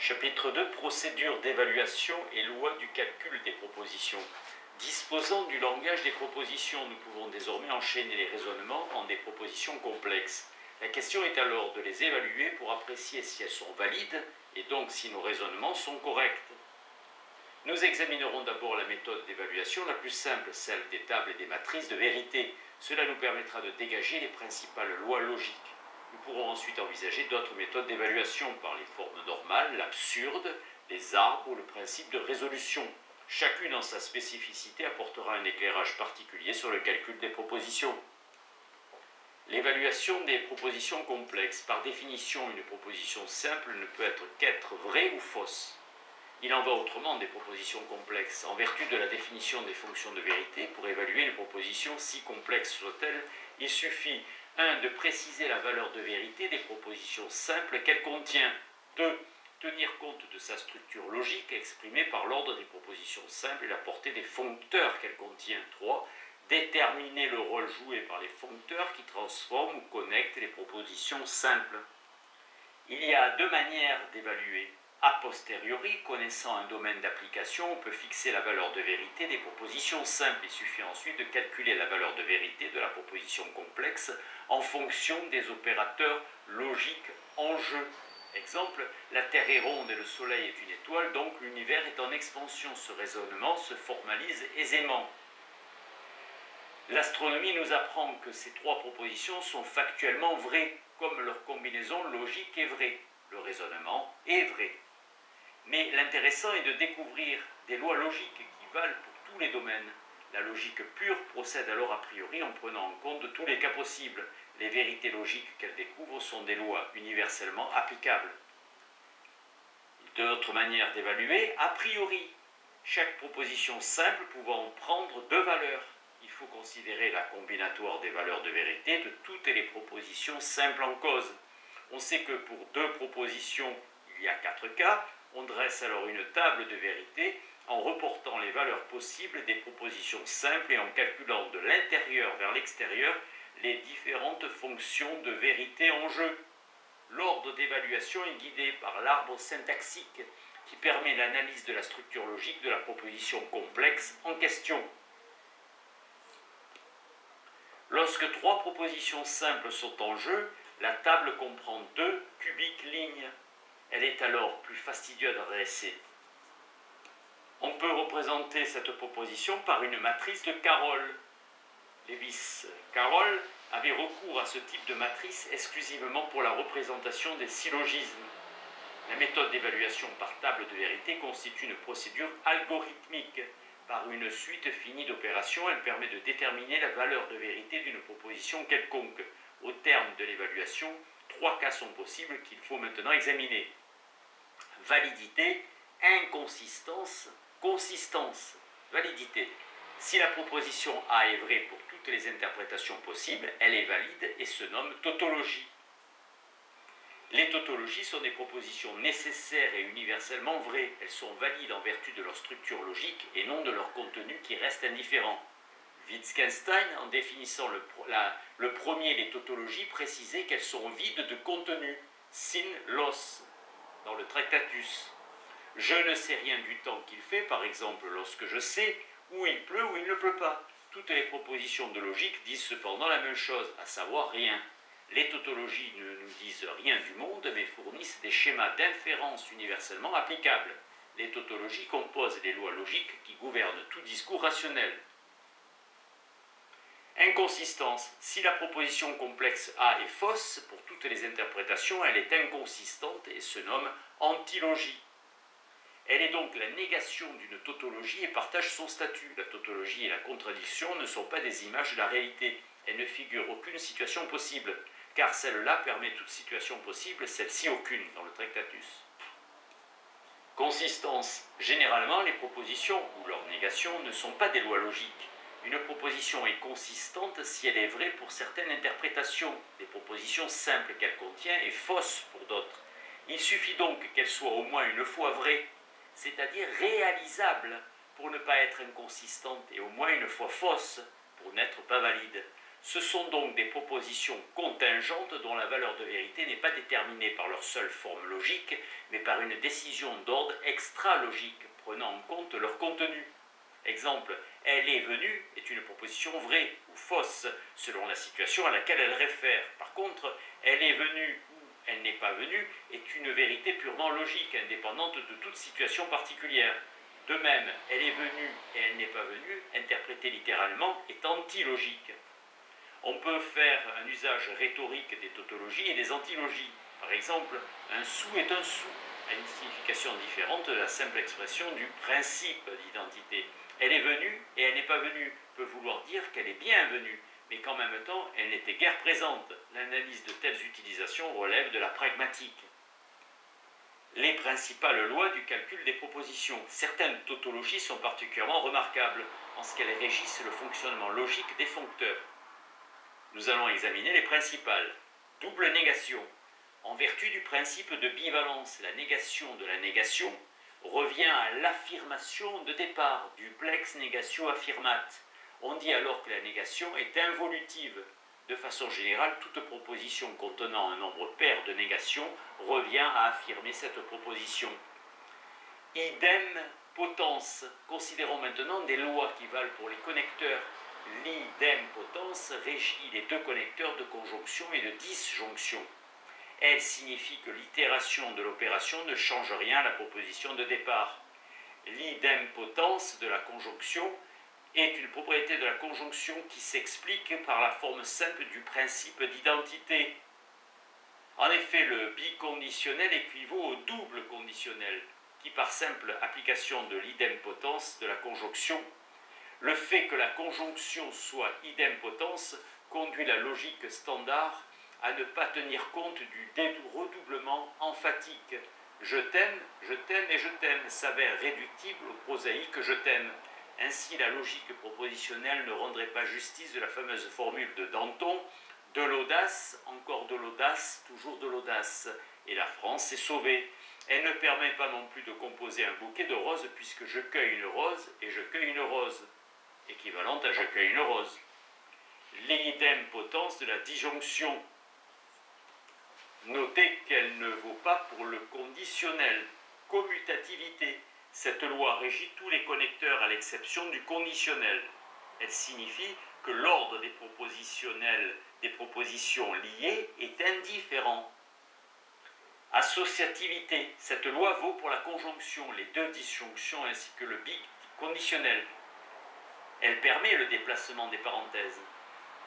Chapitre 2. Procédure d'évaluation et loi du calcul des propositions. Disposant du langage des propositions, nous pouvons désormais enchaîner les raisonnements en des propositions complexes. La question est alors de les évaluer pour apprécier si elles sont valides et donc si nos raisonnements sont corrects. Nous examinerons d'abord la méthode d'évaluation la plus simple, celle des tables et des matrices de vérité. Cela nous permettra de dégager les principales lois logiques. Nous pourrons ensuite envisager d'autres méthodes d'évaluation par les formes normales, l'absurde, les arbres ou le principe de résolution. Chacune en sa spécificité apportera un éclairage particulier sur le calcul des propositions. L'évaluation des propositions complexes. Par définition, une proposition simple ne peut être qu'être vraie ou fausse. Il en va autrement des propositions complexes. En vertu de la définition des fonctions de vérité, pour évaluer une proposition, si complexe soit-elle, il suffit 1. De préciser la valeur de vérité des propositions simples qu'elle contient. 2. Tenir compte de sa structure logique exprimée par l'ordre des propositions simples et la portée des foncteurs qu'elle contient. 3. Déterminer le rôle joué par les foncteurs qui transforment ou connectent les propositions simples. Il y a deux manières d'évaluer. A posteriori, connaissant un domaine d'application, on peut fixer la valeur de vérité des propositions simples. Il suffit ensuite de calculer la valeur de vérité de la proposition complexe en fonction des opérateurs logiques en jeu. Exemple, la Terre est ronde et le Soleil est une étoile, donc l'univers est en expansion. Ce raisonnement se formalise aisément. L'astronomie nous apprend que ces trois propositions sont factuellement vraies, comme leur combinaison logique est vraie. Le raisonnement est vrai. Mais l'intéressant est de découvrir des lois logiques qui valent pour tous les domaines. La logique pure procède alors a priori en prenant en compte tous les cas possibles. Les vérités logiques qu'elle découvre sont des lois universellement applicables. D'autres manières d'évaluer, a priori. Chaque proposition simple pouvant prendre deux valeurs. Il faut considérer la combinatoire des valeurs de vérité de toutes les propositions simples en cause. On sait que pour deux propositions, il y a 4 cas. On dresse alors une table de vérité en reportant les valeurs possibles des propositions simples et en calculant de l'intérieur vers l'extérieur les différentes fonctions de vérité en jeu. L'ordre d'évaluation est guidé par l'arbre syntaxique qui permet l'analyse de la structure logique de la proposition complexe en question. Lorsque 3 propositions simples sont en jeu, la table comprend 2 cubiques lignes. Elle est alors plus fastidieuse à dresser. On peut représenter cette proposition par une matrice de Carroll. Lewis-Carroll avait recours à ce type de matrice exclusivement pour la représentation des syllogismes. La méthode d'évaluation par table de vérité constitue une procédure algorithmique. Par une suite finie d'opérations, elle permet de déterminer la valeur de vérité d'une proposition quelconque. Au terme de l'évaluation, 3 cas sont possibles qu'il faut maintenant examiner. Validité, inconsistance, consistance. Validité. Si la proposition A est vraie pour toutes les interprétations possibles, elle est valide et se nomme tautologie. Les tautologies sont des propositions nécessaires et universellement vraies. Elles sont valides en vertu de leur structure logique et non de leur contenu qui reste indifférent. Wittgenstein, en définissant le premier les tautologies, précisait qu'elles sont vides de contenu, sin los, dans le Tractatus. Je ne sais rien du temps qu'il fait, par exemple, lorsque je sais où il pleut ou il ne pleut pas. Toutes les propositions de logique disent cependant la même chose, à savoir rien. Les tautologies ne nous disent rien du monde, mais fournissent des schémas d'inférence universellement applicables. Les tautologies composent les lois logiques qui gouvernent tout discours rationnel. Inconsistance. Si la proposition complexe A est fausse, pour toutes les interprétations, elle est inconsistante et se nomme antilogie. Elle est donc la négation d'une tautologie et partage son statut. La tautologie et la contradiction ne sont pas des images de la réalité. Elles ne figurent aucune situation possible, car celle-là permet toute situation possible, celle-ci aucune, dans le Tractatus. Consistance. Généralement, les propositions ou leur négation ne sont pas des lois logiques. Une proposition est consistante si elle est vraie pour certaines interprétations des propositions simples qu'elle contient et fausse pour d'autres. Il suffit donc qu'elle soit au moins une fois vraie, c'est-à-dire réalisable, pour ne pas être inconsistante, et au moins une fois fausse, pour n'être pas valide. Ce sont donc des propositions contingentes dont la valeur de vérité n'est pas déterminée par leur seule forme logique, mais par une décision d'ordre extra-logique, prenant en compte leur contenu. Exemple, elle est venue est une proposition vraie ou fausse, selon la situation à laquelle elle réfère. Par contre, elle est venue ou elle n'est pas venue est une vérité purement logique, indépendante de toute situation particulière. De même, elle est venue et elle n'est pas venue, interprétée littéralement, est antilogique. On peut faire un usage rhétorique des tautologies et des antilogies. Par exemple, un sou est un sou, a une signification différente de la simple expression du principe d'identité. Elle est venue et elle n'est pas venue peut vouloir dire qu'elle est bien venue, mais qu'en même temps, elle n'était guère présente. L'analyse de telles utilisations relève de la pragmatique. Les principales lois du calcul des propositions. Certaines tautologies sont particulièrement remarquables en ce qu'elles régissent le fonctionnement logique des foncteurs. Nous allons examiner les principales. Double négation. En vertu du principe de bivalence, la négation de la négation revient à l'affirmation de départ, duplex negatio affirmat. On dit alors que la négation est involutive. De façon générale, toute proposition contenant un nombre pair de négations revient à affirmer cette proposition. Idem potence. Considérons maintenant des lois qui valent pour les connecteurs. L'idempotence régit les deux connecteurs de conjonction et de disjonction. Elle signifie que l'itération de l'opération ne change rien à la proposition de départ. L'idempotence de la conjonction est une propriété de la conjonction qui s'explique par la forme simple du principe d'identité. En effet, le biconditionnel équivaut au double conditionnel, qui par simple application de l'idempotence de la conjonction, le fait que la conjonction soit idempotence conduit la logique standard à ne pas tenir compte du redoublement emphatique. Je t'aime et je t'aime s'avère réductible au prosaïque je t'aime. Ainsi, la logique propositionnelle ne rendrait pas justice de la fameuse formule de Danton, de l'audace, encore de l'audace, toujours de l'audace, et la France est sauvée. Elle ne permet pas non plus de composer un bouquet de roses puisque je cueille une rose et je cueille une rose, équivalente à je cueille une rose. L'idempotence de la disjonction. Notez qu'elle ne vaut pas pour le conditionnel. Commutativité. Cette loi régit tous les connecteurs à l'exception du conditionnel. Elle signifie que l'ordre des propositionnels des propositions liées est indifférent. Associativité. Cette loi vaut pour la conjonction, les deux disjonctions ainsi que le biconditionnel. Elle permet le déplacement des parenthèses.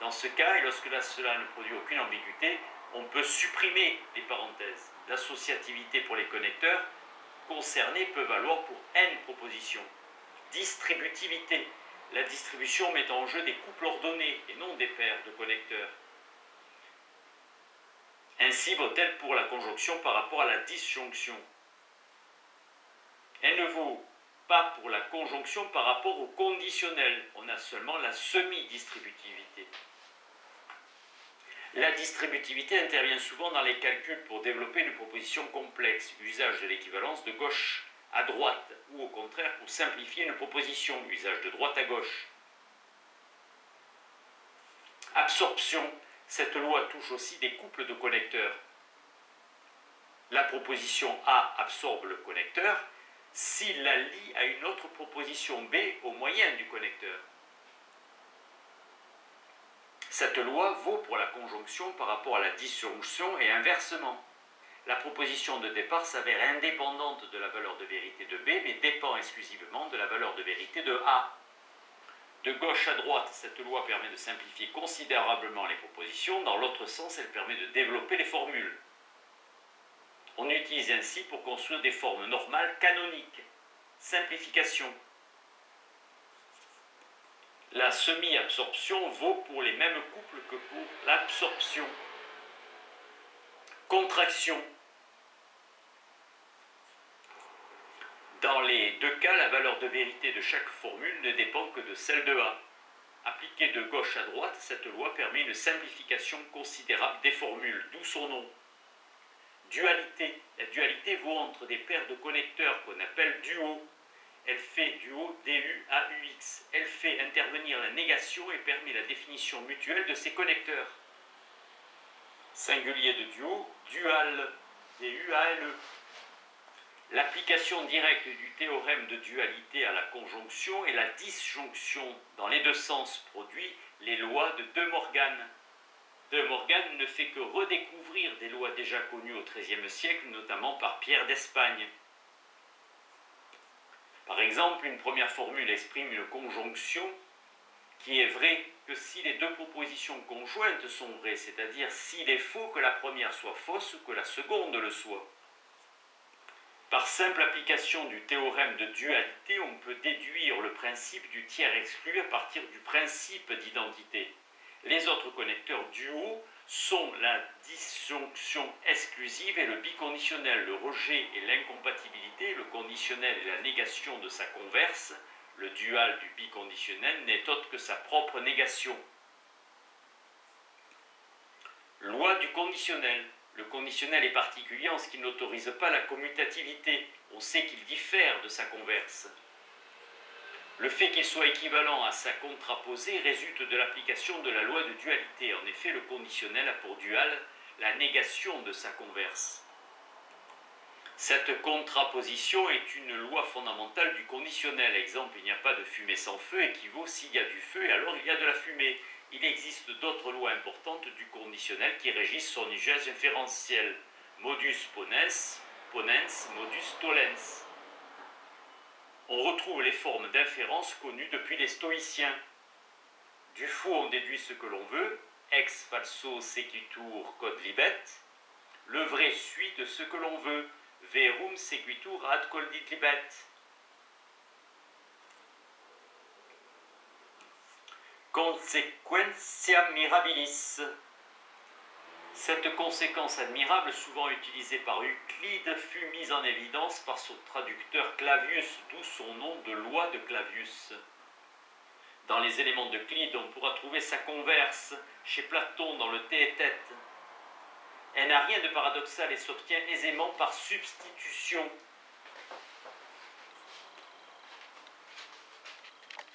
Dans ce cas, et lorsque cela ne produit aucune ambiguïté, on peut supprimer les parenthèses. L'associativité pour les connecteurs concernés peut valoir pour n propositions. Distributivité. La distribution met en jeu des couples ordonnés et non des paires de connecteurs. Ainsi vaut-elle pour la conjonction par rapport à la disjonction. Elle ne vaut pas pour la conjonction par rapport au conditionnel. On a seulement la semi-distributivité. La distributivité intervient souvent dans les calculs pour développer une proposition complexe, usage de l'équivalence de gauche à droite, ou au contraire pour simplifier une proposition, usage de droite à gauche. Absorption. Cette loi touche aussi des couples de connecteurs. La proposition A absorbe le connecteur s'il la lie à une autre proposition B au moyen du connecteur. Cette loi vaut pour la conjonction par rapport à la disjonction et inversement. La proposition de départ s'avère indépendante de la valeur de vérité de B, mais dépend exclusivement de la valeur de vérité de A. De gauche à droite, cette loi permet de simplifier considérablement les propositions. Dans l'autre sens, elle permet de développer les formules. On utilise ainsi pour construire des formes normales canoniques. Simplification. La semi-absorption vaut pour les mêmes couples que pour l'absorption. Contraction. Dans les deux cas, la valeur de vérité de chaque formule ne dépend que de celle de A. Appliquée de gauche à droite, cette loi permet une simplification considérable des formules, d'où son nom. Dualité. La dualité vaut entre des paires de connecteurs qu'on appelle duos Elle fait duo du à ux. Elle fait intervenir la négation et permet la définition mutuelle de ces connecteurs. Singulier de duo, dual, du à le. L'application directe du théorème de dualité à la conjonction et la disjonction dans les deux sens produit les lois de De Morgan. De Morgan ne fait que redécouvrir des lois déjà connues au XIIIe siècle, notamment par Pierre d'Espagne. Par exemple, une première formule exprime une conjonction qui est vraie que si les deux propositions conjointes sont vraies, c'est-à-dire s'il est faux que la première soit fausse ou que la seconde le soit. Par simple application du théorème de dualité, on peut déduire le principe du tiers exclu à partir du principe d'identité. Les autres connecteurs duaux sont la disjonction exclusive et le biconditionnel, le rejet et l'incompatibilité, le conditionnel et la négation de sa converse. Le dual du biconditionnel n'est autre que sa propre négation. Loi du conditionnel. Le conditionnel est particulier en ce qu'il n'autorise pas la commutativité. On sait qu'il diffère de sa converse. Le fait qu'il soit équivalent à sa contraposée résulte de l'application de la loi de dualité. En effet, le conditionnel a pour dual la négation de sa converse. Cette contraposition est une loi fondamentale du conditionnel. Exemple, il n'y a pas de fumée sans feu équivaut s'il y a du feu et alors il y a de la fumée. Il existe d'autres lois importantes du conditionnel qui régissent son usage inférentiel. Modus ponens, modus tollens. On retrouve les formes d'inférence connues depuis les stoïciens. Du faux, on déduit ce que l'on veut, ex falso sequitur quod libet. Le vrai suit de ce que l'on veut, verum sequitur ad quodit libet. Consequentia mirabilis. Cette conséquence admirable, souvent utilisée par Euclide, fut mise en évidence par son traducteur Clavius, d'où son nom de loi de Clavius. Dans les éléments d'Euclide, on pourra trouver sa converse chez Platon dans le Théétète. Elle n'a rien de paradoxal et s'obtient aisément par substitution.